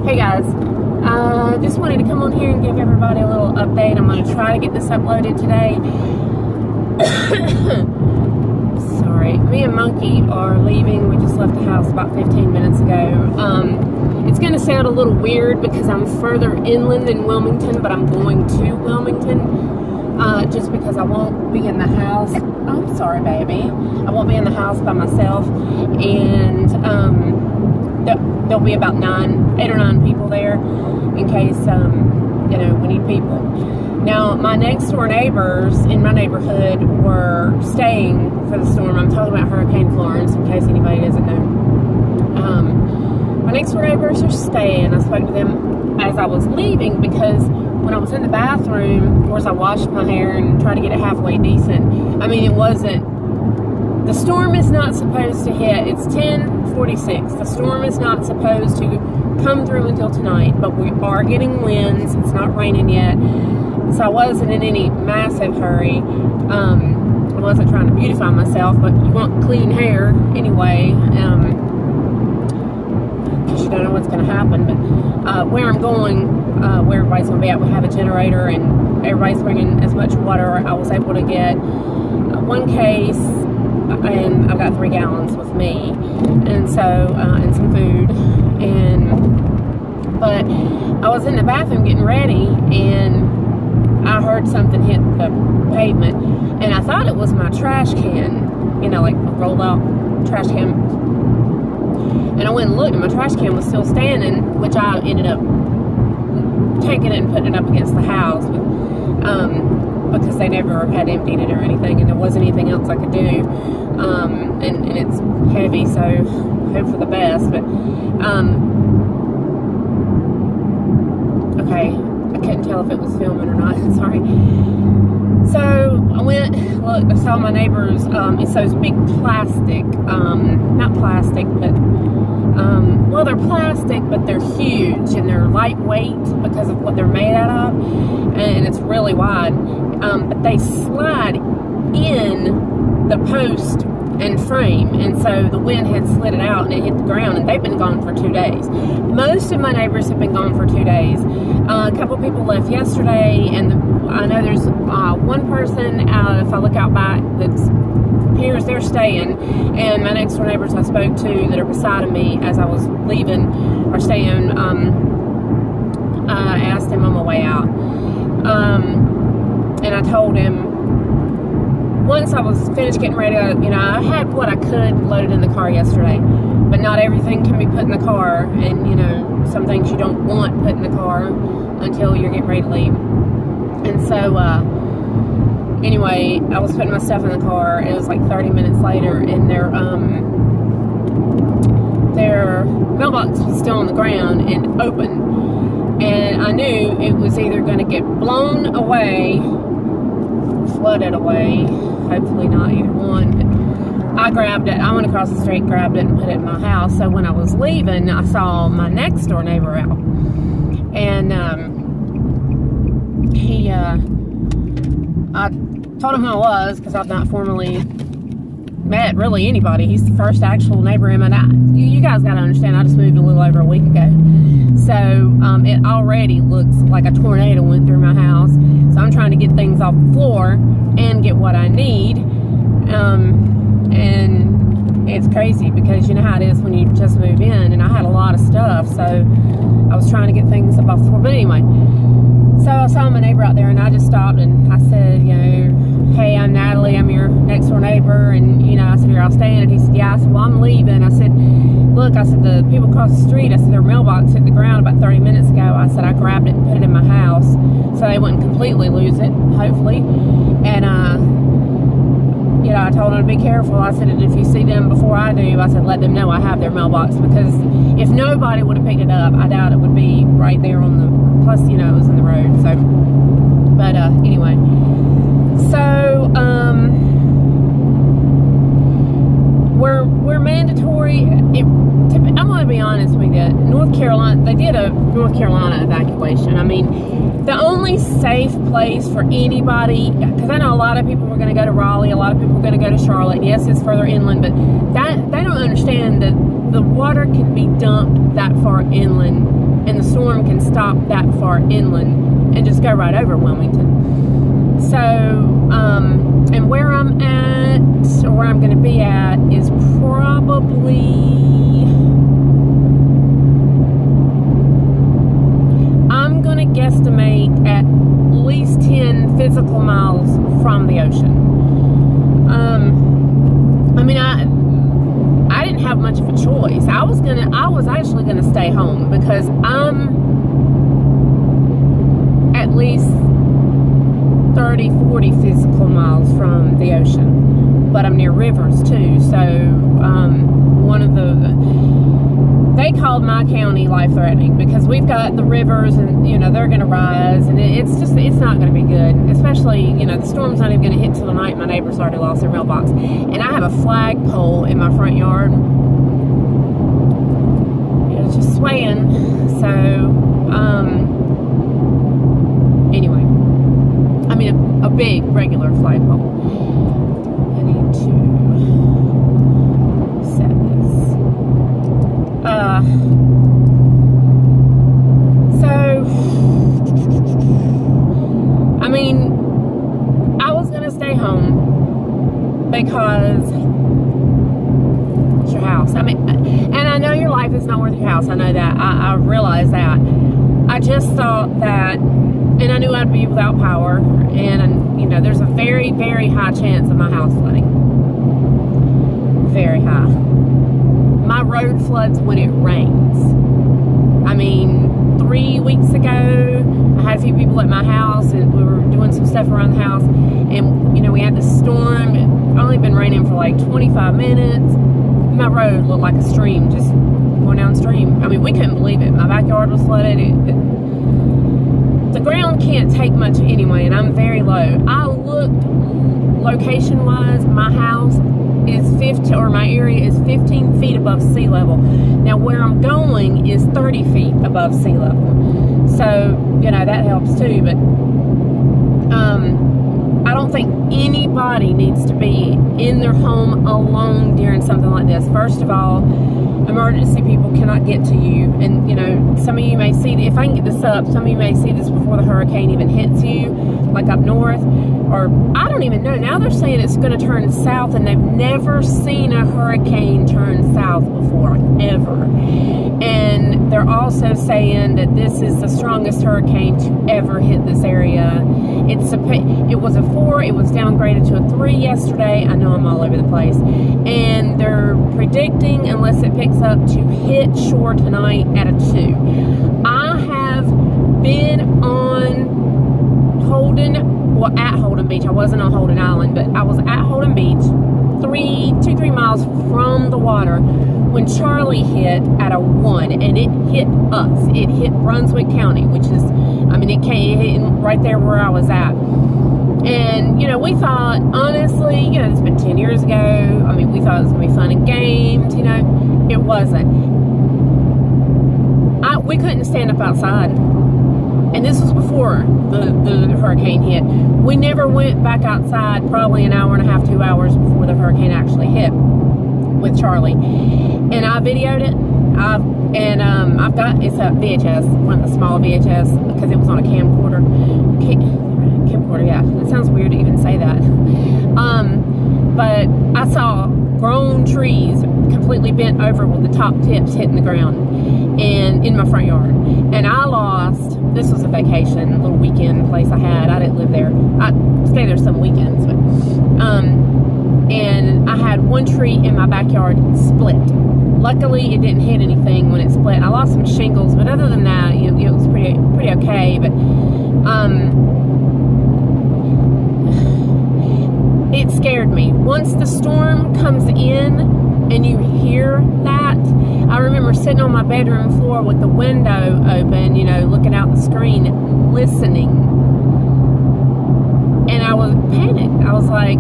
Hey guys, just wanted to come on here and give everybody a little update. I'm going to try to get this uploaded today. Sorry, me and Monkey are leaving. We just left the house about 15 minutes ago. It's going to sound a little weird because I'm further inland than Wilmington, but I'm going to Wilmington. Just because I won't be in the house. Oh, I'm sorry, baby. I won't be in the house by myself, and there'll be about 8 or 9 people there in case you know, we need people. Now, my next door neighbors in my neighborhood were staying for the storm. I'm talking about Hurricane Florence, in case anybody doesn't know. My next door neighbors are staying. I spoke to them as I was leaving because when I was in the bathroom, of course, I washed my hair and tried to get it halfway decent. I mean, it wasn't, the storm is not supposed to hit, it's 10:46. The storm is not supposed to come through until tonight, but we are getting winds. It's not raining yet. So I wasn't in any massive hurry. I wasn't trying to beautify myself, but you want clean hair anyway. Because you don't know what's going to happen. But where I'm going, where everybody's going to be at, we have a generator and everybody's bringing as much water. I was able to get 1 case, and I've got 3 gallons with me, and so and some food. But I was in the bathroom getting ready, and I heard something hit the pavement, and I thought it was my trash can, you know, like a rolled out trash can. And I went and looked, and my trash can was still standing, which I ended up taking it and putting it up against the house, but, because they never had emptied it or anything, and there wasn't anything else I could do. And it's heavy, so hope for the best. But okay, I couldn't tell if it was filming or not. Sorry. So I went, look, I saw my neighbors. It's those big plastic, not plastic, but well, they're plastic, but they're huge and they're lightweight because of what they're made out of, and it's really wide. But they slide in the post and frame, and so the wind had slid it out and it hit the ground, and they've been gone for 2 days. Most of my neighbors have been gone for 2 days. A couple people left yesterday, and I know there's one person, if I look out back, that appears they're staying, and my next door neighbors I spoke to that are beside of me as I was leaving are staying. I asked him on my way out, and I told him, once I was finished getting ready, you know, I had what I could loaded in the car yesterday, but not everything can be put in the car, and, you know, some things you don't want put in the car until you're getting ready to leave. And so, anyway, I was putting my stuff in the car. It was like 30 minutes later, and their mailbox was still on the ground and open. And I knew it was either going to get blown away, flooded away, hopefully not either one, but I grabbed it. I went across the street, grabbed it, and put it in my house. So when I was leaving, I saw my next door neighbor out, and I told him who I was because I've not formally met really anybody. He's the first actual neighbor in my life. You guys got to understand, I just moved a little over a week ago. So it already looks like a tornado went through my house. So I'm trying to get things off the floor and get what I need. And it's crazy because you know how it is when you just move in. And I had a lot of stuff, so I was trying to get things up off the floor. But anyway, so I saw my neighbor out there, and I just stopped and I said, you know, hey, I'm Natalie, I'm your next door neighbor, and, you know, I said, you're all staying? And he said, yeah. I said, well, I'm leaving. I said, look, I said, the people across the street, I said, their mailbox hit the ground about 30 minutes ago. I said, I grabbed it and put it in my house so they wouldn't completely lose it, hopefully. And, you know, I told them to be careful. I said, and if you see them before I do, I said, let them know I have their mailbox, because if nobody would have picked it up, I doubt it would be right there on the, plus, you know, it was in the road, so, but, anyway, so, we're mandatory. I'm going to be honest with you. North Carolina, they did a North Carolina evacuation. I mean, the only safe place for anybody, because I know a lot of people were going to go to Raleigh, a lot of people were going to go to Charlotte. Yes, it's further inland, but they don't understand that the water can be dumped that far inland, and the storm can stop that far inland and just go right over Wilmington. So, and where I'm at, or where I'm going to be at, is probably, I'm going to guesstimate at least 10 physical miles from the ocean. I mean, I didn't have much of a choice. I was actually gonna stay home because I'm at least 30, 40 physical miles from the ocean, but I'm near rivers too. So they called my county life-threatening because we've got the rivers, and they're gonna rise, and it's not gonna be good. Especially, the storm's not even gonna hit till tonight. My neighbors already lost their mailbox, and I have a flagpole in my front yard. It's just swaying. So anyway, I mean a big regular flagpole. I need to set this. So, I mean, I was gonna stay home because it's your house. I mean, and I know your life is not worth your house. I know that. I realize that. I just thought that, and I knew I'd be without power, and there's a very, very high chance of my house flooding. Very high. My road floods when it rains. I mean, 3 weeks ago, I had a few people at my house, and we were doing some stuff around the house, and we had this storm. It only been raining for like 25 minutes. My road looked like a stream, just going downstream. I mean, we couldn't believe it. My backyard was flooded. The ground can't take much anyway, and I'm very low. I looked location-wise, my house is 15, or my area is 15 feet above sea level. Now, where I'm going is 30 feet above sea level. So, that helps too, but I don't think anybody needs to be in their home alone during something like this. First of all, emergency people cannot get to you, and some of you may see, if I can get this up, some of you may see this before the hurricane even hits you, like up north, or I don't even know. Now they're saying it's going to turn south, and they've never seen a hurricane turn south before, ever. And they're also saying that this is the strongest hurricane to ever hit this area. It was a 4, it was downgraded to a 3 yesterday. I know I'm all over the place. And they're predicting, unless it picks up, to hit shore tonight at a 2. I have been at Holden Beach. I wasn't on Holden Island, but I was at Holden Beach, 2-3 miles from the water, when Charlie hit at a 1, and it hit us. It hit Brunswick County, which is, I mean, it hit right there where I was at. And, we thought, honestly, it's been 10 years ago. I mean, we thought it was going to be fun and games, It wasn't. We couldn't stand up outside. And this was before the hurricane hit. We never went back outside probably an hour and a half, 2 hours before the hurricane actually hit with Charlie. And I videoed it. I've got, it's a VHS, one of the small VHS, because it was on a camcorder. Camcorder, yeah. It sounds weird to even say that. But I saw grown trees completely bent over with the top tips hitting the ground, and in my front yard. And I lost, this was a vacation, a little weekend place I had. I didn't live there. I stay there some weekends, but and I had one tree in my backyard split. Luckily, it didn't hit anything when it split. I lost some shingles, but other than that, it was pretty okay. But it scared me. Once the storm comes in and you hear that, I remember sitting on my bedroom floor with the window open, looking out the screen, listening. And I was panicked. I was like,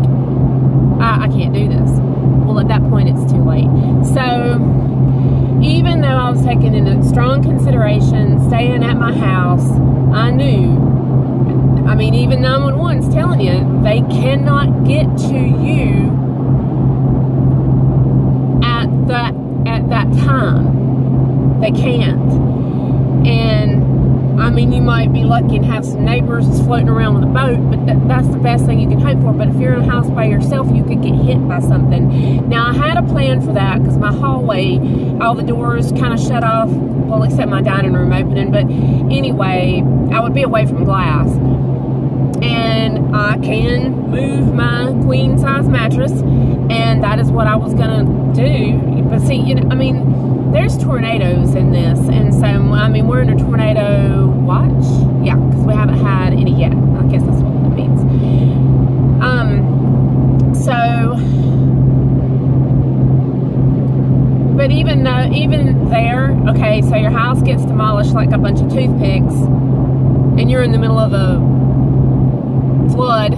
I can't do this. Well, well, at that point it's too late. So even though I was taking into strong consideration staying at my house, I knew, I mean, even 911's telling you they cannot get to you at that time. They can't. And I mean, you might be lucky and have some neighbors floating around with a boat, but that's the best thing you can hope for. But if you're in a house by yourself, you could get hit by something. Now, I had a plan for that because my hallway, all the doors kind of shut off, well, except my dining room opening. But anyway, I would be away from glass. And I can move my queen size mattress, and that is what I was gonna do. But see, you know, I mean, there's tornadoes in this, and so I mean, we're in a tornado watch, yeah, because we haven't had any yet. I guess that's what that means. But even there, okay, so your house gets demolished like a bunch of toothpicks, and you're in the middle of a flood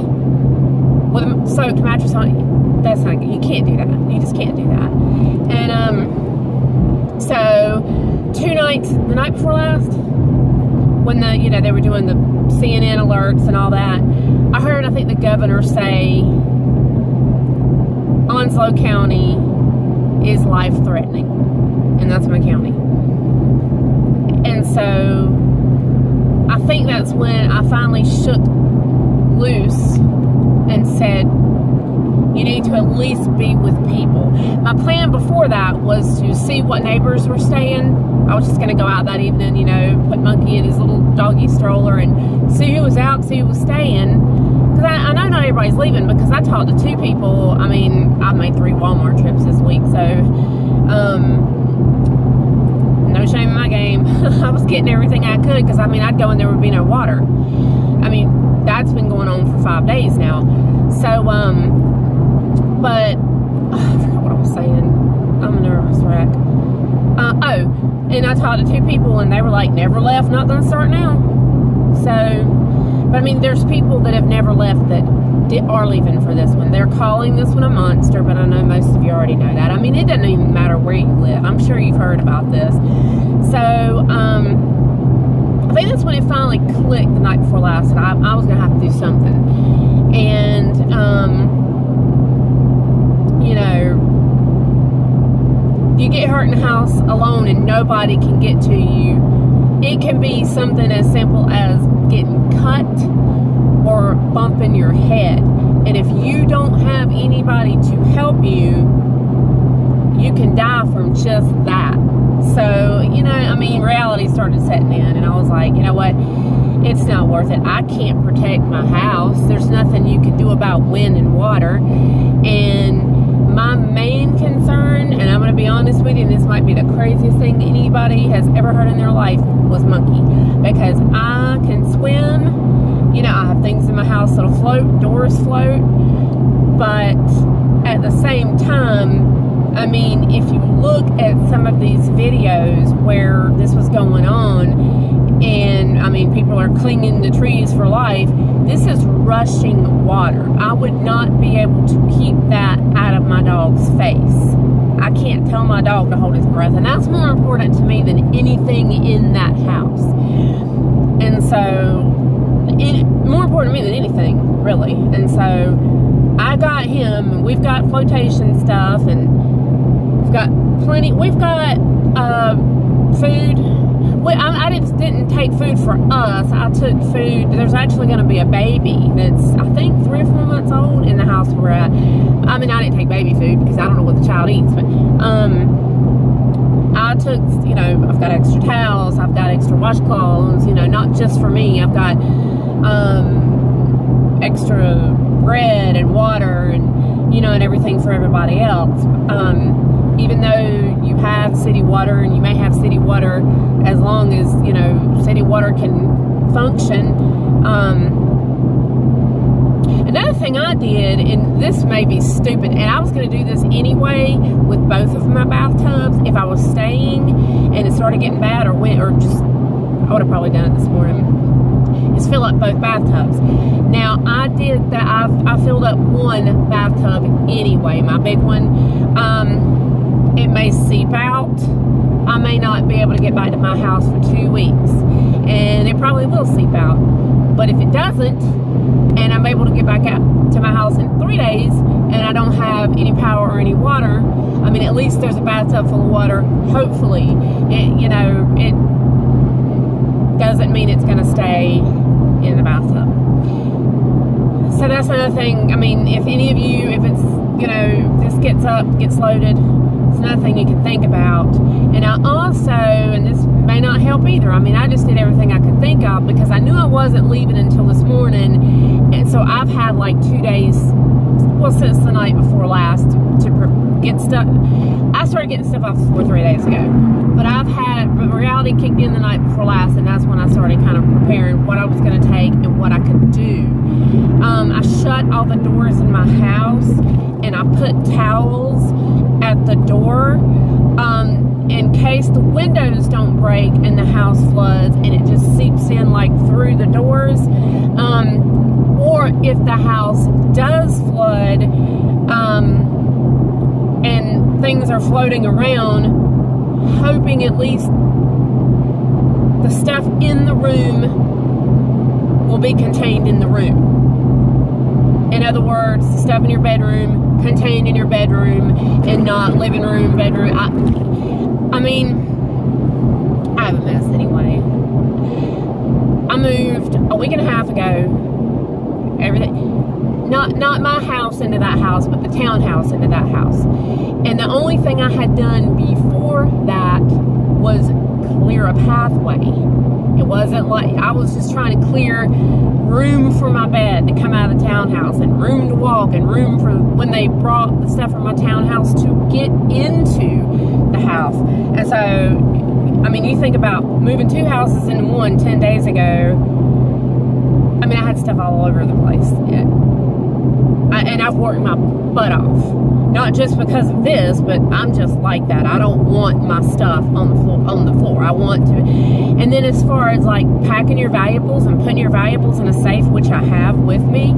with a soaked mattress on it. That's not good. You can't do that. You just can't do that. And so 2 nights, the night before last, when they were doing the CNN alerts and all that, I heard, I think, the governor say Onslow County is life-threatening, and that's my county. And so I think that's when I finally shook loose and said, you need to at least be with people. My plan before that was to see what neighbors were staying. I was just going to go out that evening, you know, put Monkey in his little doggy stroller and see who was out, see who was staying. Because I know not everybody's leaving, because I talked to 2 people. I mean, I've made 3 Walmart trips this week, so no shame in my game. I was getting everything I could, because I mean, I'd go and there would be no water. I mean, that's been going on for 5 days now. So, but, oh, I forgot what I was saying. I'm a nervous wreck. And I talked to 2 people, and they were like, never left, not gonna start now. So, but I mean, there's people that have never left that are leaving for this one. They're calling this one a monster, but I know most of you already know that. I mean, it doesn't even matter where you live. I'm sure you've heard about this. So, I think that's when it finally clicked the night before last that I was going to have to do something. And, you know, you get hurt in the house alone and nobody can get to you. It can be something as simple as getting cut or bumping your head. And if you don't have anybody to help you, you can die from just that. So, you know, I mean, reality started setting in, and I was like, you know what, it's not worth it. I can't protect my house. There's nothing you can do about wind and water. And my main concern, and I'm going to be honest with you, and this might be the craziest thing anybody has ever heard in their life, was Monkey. Because I can swim. You know, I have things in my house that'll float, doors float. But at the same time, I mean, if you look at some of these videos where this was going on, and I mean, people are clinging to trees for life, this is rushing water. I would not be able to keep that out of my dog's face. I can't tell my dog to hold his breath, and that's more important to me than anything in that house. And so, more important to me than anything, really. And so, I got him, and we've got flotation stuff, and we've got plenty. We've got food. I didn't take food for us. I took food. There's actually going to be a baby that's, I think, 3 or 4 months old in the house we're at. I mean, I didn't take baby food because I don't know what the child eats, but I took, you know, I've got extra towels, I've got extra washcloths, you know, not just for me. I've got extra bread and water and, you know, and everything for everybody else. Even though you have city water, and you may have city water as long as, you know, city water can function. Another thing I did, and this may be stupid, and I was going to do this anyway with both of my bathtubs if I was staying and it started getting bad, or just, I would have probably done it this morning, is fill up both bathtubs. Now, I did that. I filled up one bathtub anyway, my big one. It may seep out. I may not be able to get back to my house for 2 weeks, and it probably will seep out. But if it doesn't, and I'm able to get back out to my house in 3 days, and I don't have any power or any water, I mean, at least there's a bathtub full of water. Hopefully, it doesn't mean it's going to stay in the bathtub. So that's another thing. I mean, if any of you, if it's, this gets up, gets loaded, it's another thing you can think about. And I also, and this may not help either, I mean, I just did everything I could think of because I knew I wasn't leaving until this morning. And so I've had like 2 days, well, since the night before last, to get stuff. I started getting stuff off the floor 3 days ago. But reality kicked in the night before last, and that's when I started kind of preparing what I was going to take and what I could do. I shut all the doors in my house, and I put towels at the door in case the windows don't break and the house floods and it just seeps in like through the doors. Or if the house does flood and things are floating around, hoping at least the stuff in the room will be contained in the room. In other words, the stuff in your bedroom, contained in your bedroom, and not living room, bedroom. I mean, I have a mess anyway. I moved a week and a half ago. Everything, not my house into that house, but the townhouse into that house. And the only thing I had done before that was clear a pathway. It wasn't like, I was just trying to clear room for my bed to come out of the townhouse, and room to walk, and room for when they brought the stuff from my townhouse to get into the house. And so, I mean, you think about moving 2 houses into one 10 days ago. I mean, I had stuff all over the place. And I've worked my butt off. Not just because of this, but I'm just like that. I don't want my stuff on the floor. I want to. And then as far as like packing your valuables and putting your valuables in a safe, which I have with me,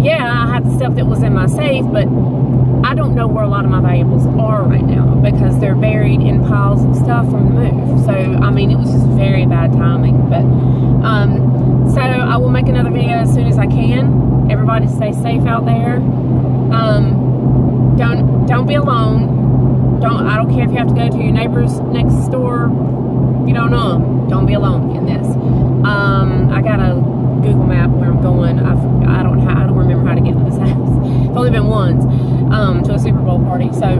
yeah, I have the stuff that was in my safe, but I don't know where a lot of my valuables are right now because they're buried in piles of stuff from the move. So, I mean, it was just very bad timing. But, so I will make another video as soon as I can. Everybody stay safe out there. Don't be alone. I don't care if you have to go to your neighbor's next door. You don't know them. Don't be alone in this. I got a Google map where I'm going. I don't remember how to get to this house. I've only been once to a Super Bowl party. So,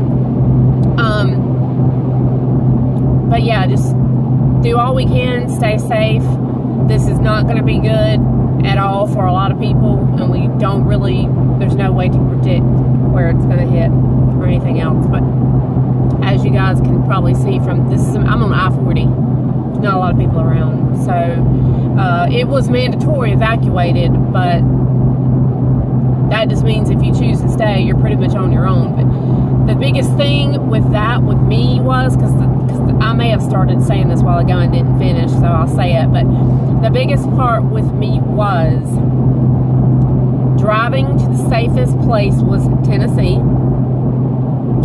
but yeah, just do all we can. Stay safe. This is not going to be good at all for a lot of people, and we don't really. There's no way to predict where it's going to hit or anything else. But as you guys can probably see from this, I'm on I-40. There's not a lot of people around, so it was mandatory evacuated, but that just means if you choose to stay, you're pretty much on your own. But the biggest thing with that, with me, was because I may have started saying this a while ago and didn't finish, so I'll say it. But the biggest part with me was driving to the safest place was Tennessee.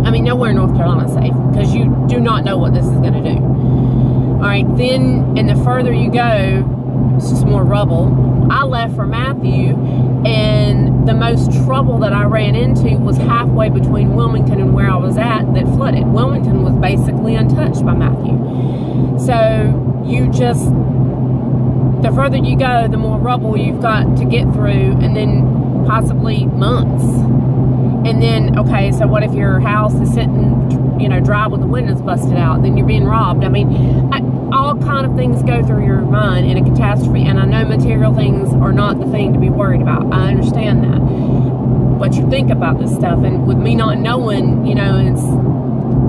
I mean, nowhere in North Carolina is safe because you do not know what this is going to do. All right, then, and the further you go, it's just more rubble. I left for Matthew, and the most trouble that I ran into was halfway between Wilmington and where I was at that flooded. Wilmington was basically untouched by Matthew. So you just, the further you go, the more rubble you've got to get through, and then possibly months. And then, okay, so what if your house is sitting, you know, dry with the windows busted out? Then you're being robbed. I mean, all kind of things go through your mind in a catastrophe. And I know material things are not the thing to be worried about. I understand that. But you think about this stuff. And with me not knowing, you know, it's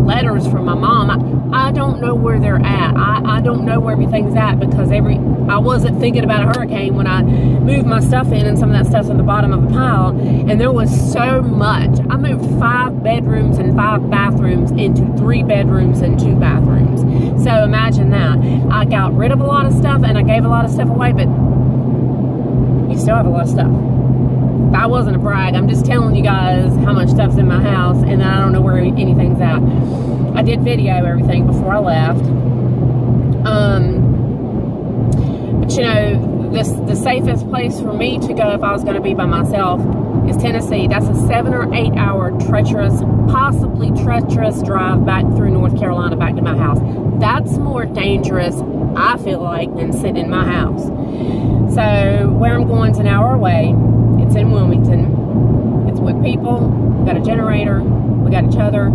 letters from my mom, I don't know where they're at. I don't know where everything's at because I wasn't thinking about a hurricane when I moved my stuff in, and some of that stuff's on the bottom of the pile, and there was so much. I moved 5 bedrooms and 5 bathrooms into 3 bedrooms and 2 bathrooms. So imagine that. I got rid of a lot of stuff and I gave a lot of stuff away, but you still have a lot of stuff. That wasn't a brag. I'm just telling you guys how much stuff's in my house, and I don't know where anything's at. I did video everything before I left. But you know, the safest place for me to go if I was going to be by myself is Tennessee. That's a 7 or 8 hour treacherous, possibly treacherous drive back through North Carolina back to my house. That's more dangerous, I feel like, than sitting in my house. So where I'm going is an hour away. It's in Wilmington. It's with people. We got a generator. We got each other.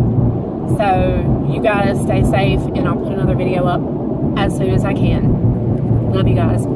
So you guys stay safe, and I'll put another video up as soon as I can. Love you guys.